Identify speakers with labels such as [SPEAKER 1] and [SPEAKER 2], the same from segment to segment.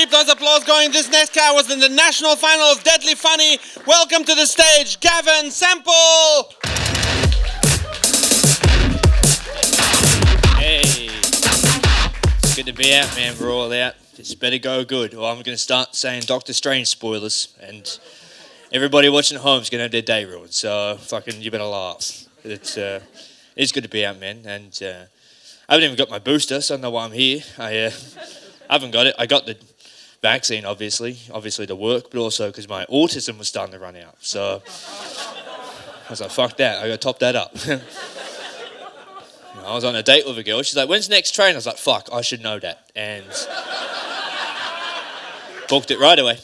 [SPEAKER 1] keep those applause going. This next guy was in the national final of Deadly Funny. Welcome to the stage, Gavin, Sempel.
[SPEAKER 2] Hey, it's good to be out, man. We're all out. This better go good, or I'm going to start saying Doctor Strange spoilers, and everybody watching at home is going to have their day ruined. So fucking, you better laugh. It's good to be out, man. And I haven't even got my booster, so I don't know why I'm here. I haven't got it. I got the vaccine, obviously to work, but also because my autism was starting to run out. So I was like, fuck that. I got to top that up. I was on a date with a girl. She's like, when's the next train? I was like, fuck, I should know that. And booked it right away.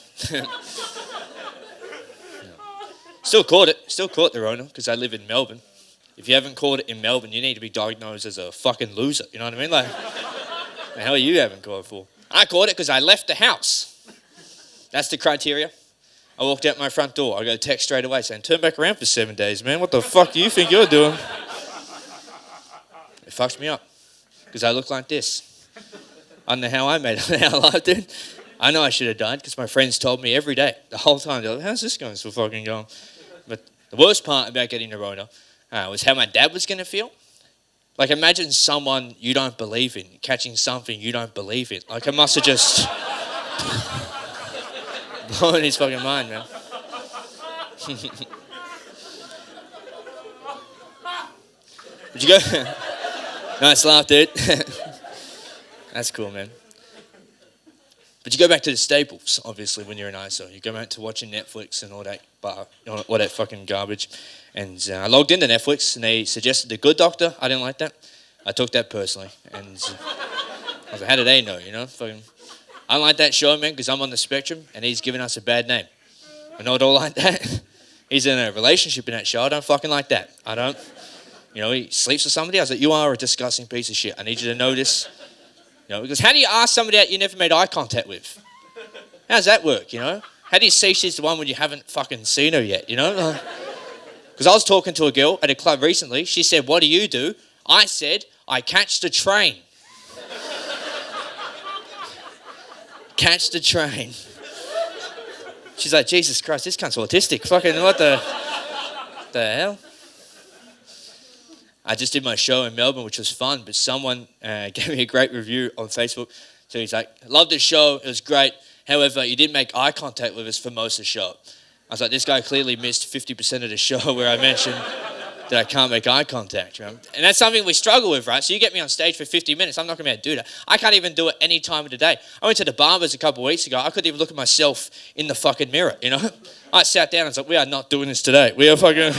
[SPEAKER 2] Still caught the Rona, because I live in Melbourne. If you haven't caught it in Melbourne, you need to be diagnosed as a fucking loser. You know what I mean? Like, the hell you haven't caught it for? I caught it because I left the house. That's the criteria. I walked out my front door. I got a text straight away saying, turn back around for 7 days, man. What the fuck do you think you're doing? It fucks me up because I look like this. I don't know how I made it out alive, dude. I know I should have died because my friends told me every day, the whole time, they're like, how's this going so fucking going? But the worst part about getting the Rona was how my dad was going to feel. Like, imagine someone you don't believe in catching something you don't believe in. Like, it must have just blown his fucking mind, man. Did you go? Nice laugh, dude. That's cool, man. But you go back to the staples, obviously, when you're in ISO. You go back to watching Netflix and all that fucking garbage. And I logged into Netflix, and they suggested The Good Doctor. I didn't like that. I took that personally. And I was like, how do they know, you know? Fucking, I don't like that show, man, because I'm on the spectrum, and he's giving us a bad name. I know I don't like that. He's in a relationship in that show. I don't fucking like that. I don't. You know, he sleeps with somebody. I was like, you are a disgusting piece of shit. I need you to know this. You know, because how do you ask somebody that you never made eye contact with? How does that work, you know? How do you see she's the one when you haven't fucking seen her yet, you know? Because I was talking to a girl at a club recently. She said, what do you do? I said, I catch the train. Catch the train. She's like, Jesus Christ, this cunt's autistic. Fucking what the hell? I just did my show in Melbourne, which was fun, but someone gave me a great review on Facebook. So he's like, loved the show, it was great. However, you didn't make eye contact with us for most of the show. I was like, this guy clearly missed 50% of the show where I mentioned that I can't make eye contact. You know? And that's something we struggle with, right? So you get me on stage for 50 minutes, I'm not going to be able to do that. I can't even do it any time of the day. I went to the barbers a couple of weeks ago. I couldn't even look at myself in the fucking mirror, you know? I sat down and was like, we are not doing this today. We are fucking...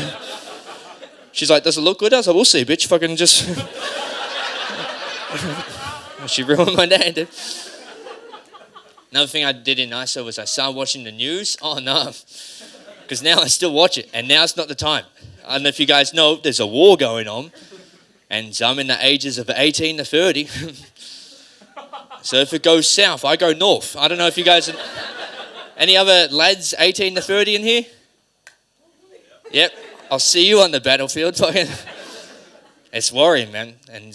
[SPEAKER 2] She's like, does it look good? I was like, we'll see, bitch. Fucking just... She ruined my day, dude. Another thing I did in ISO was I started watching the news. Oh, no. Because now I still watch it, and now's not the time. I don't know if you guys know, there's a war going on, and I'm in the ages of 18 to 30. So if it goes south, I go north. I don't know if you guys... Any other lads 18 to 30 in here? Yep. I'll see you on the battlefield. It's worrying, man. And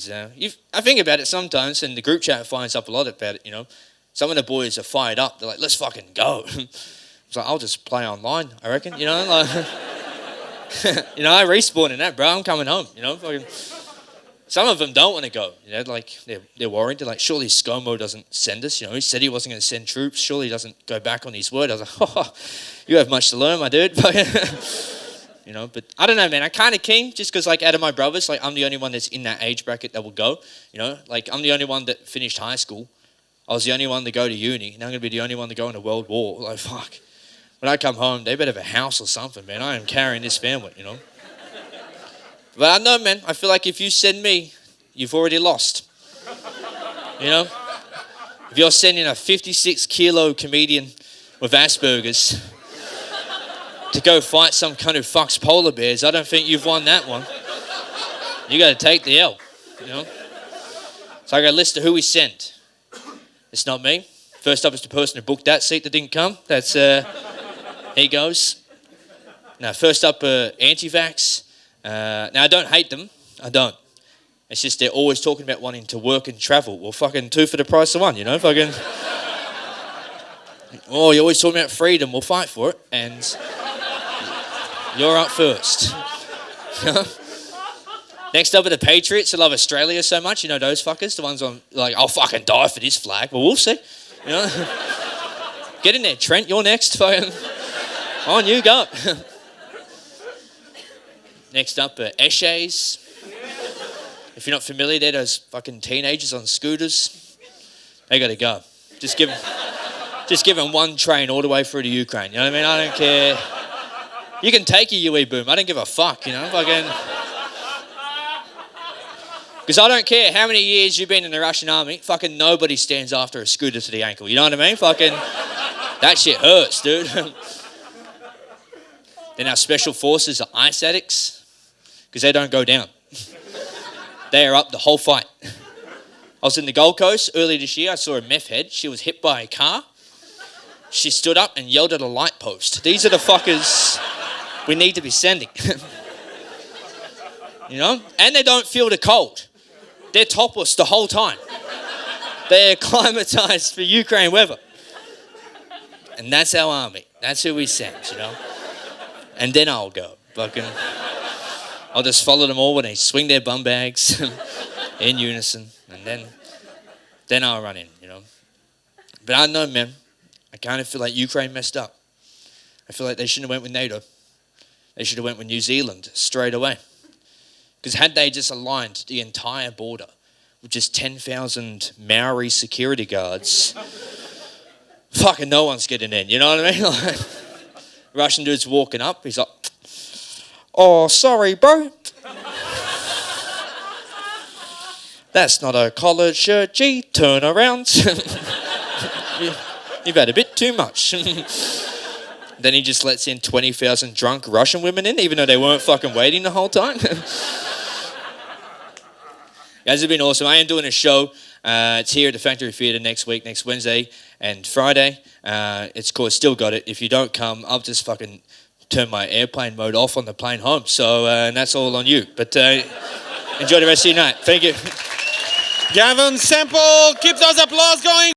[SPEAKER 2] I think about it sometimes, and the group chat finds up a lot about it, you know. Some of the boys are fired up. They're like, let's fucking go. It's like, I'll just play online, I reckon, you know. Like, you know, I respawn in that, bro. I'm coming home, you know. Fucking. Some of them don't want to go, you know. Like, they're worried. They're like, surely ScoMo doesn't send us, you know. He said he wasn't going to send troops. Surely he doesn't go back on his word. I was like, oh, you have much to learn, my dude. You know, but I don't know, man. I'm kind of keen just because, like, out of my brothers, like, I'm the only one that's in that age bracket that will go, you know. Like, I'm the only one that finished high school. I was the only one to go to uni. Now I'm going to be the only one to go into World War. Like, fuck. When I come home, they better have a house or something, man. I am carrying this family, you know. But I know, man. I feel like if you send me, you've already lost. You know? If you're sending a 56-kilo comedian with Asperger's to go fight some kind of fucks polar bears, I don't think you've won that one. You got to take the L, you know. So I got a list of who we sent. It's not me. First up is the person who booked that seat that didn't come. That's he goes. Now, first up, anti-vax. Now, I don't hate them. I don't. It's just they're always talking about wanting to work and travel. Well, fucking two for the price of one, you know. Fucking Oh, you're always talking about freedom. We'll fight for it. And you're up first. Next up are the Patriots who love Australia so much. You know those fuckers? The ones on, like, I'll fucking die for this flag. Well, we'll see. You know? Get in there, Trent. You're next. Fucking on you go. Next up are Eshays. If you're not familiar, they're those fucking teenagers on scooters. They got to go. Just give them one train all the way through to Ukraine. You know what I mean? I don't care. You can take a UE boom. I don't give a fuck, you know? Fucking. Because I don't care how many years you've been in the Russian army, fucking nobody stands after a scooter to the ankle. You know what I mean? Fucking, that shit hurts, dude. Then our special forces are ice addicts, because they don't go down. They are up the whole fight. I was in the Gold Coast earlier this year. I saw a meth head. She was hit by a car. She stood up and yelled at a light post. These are the fuckers we need to be sending. You know? And they don't feel the cold. They're topless the whole time. They're acclimatized for Ukraine weather. And that's our army. That's who we send, you know? And then I'll go. Fucking, I'll just follow them all when they swing their bum bags in unison. And then I'll run in, you know? But I don't know, man. I kind of feel like Ukraine messed up. I feel like they shouldn't have went with NATO. They should have went with New Zealand straight away. Because had they just aligned the entire border with just 10,000 Maori security guards, fucking no one's getting in, you know what I mean? Like, Russian dude's walking up, he's like, oh, sorry, bro. That's not a collared shirt, G, turn around. You've had a bit too much. Then he just lets in 20,000 drunk Russian women in, even though they weren't fucking waiting the whole time. Guys, it's been awesome. I am doing a show. It's here at the Factory Theatre next week, next Wednesday and Friday. It's called Still Got It. If you don't come, I'll just fucking turn my airplane mode off on the plane home. So, and that's all on you. But enjoy the rest of your night. Thank you.
[SPEAKER 1] Gavin, Sempel, keep those applause going.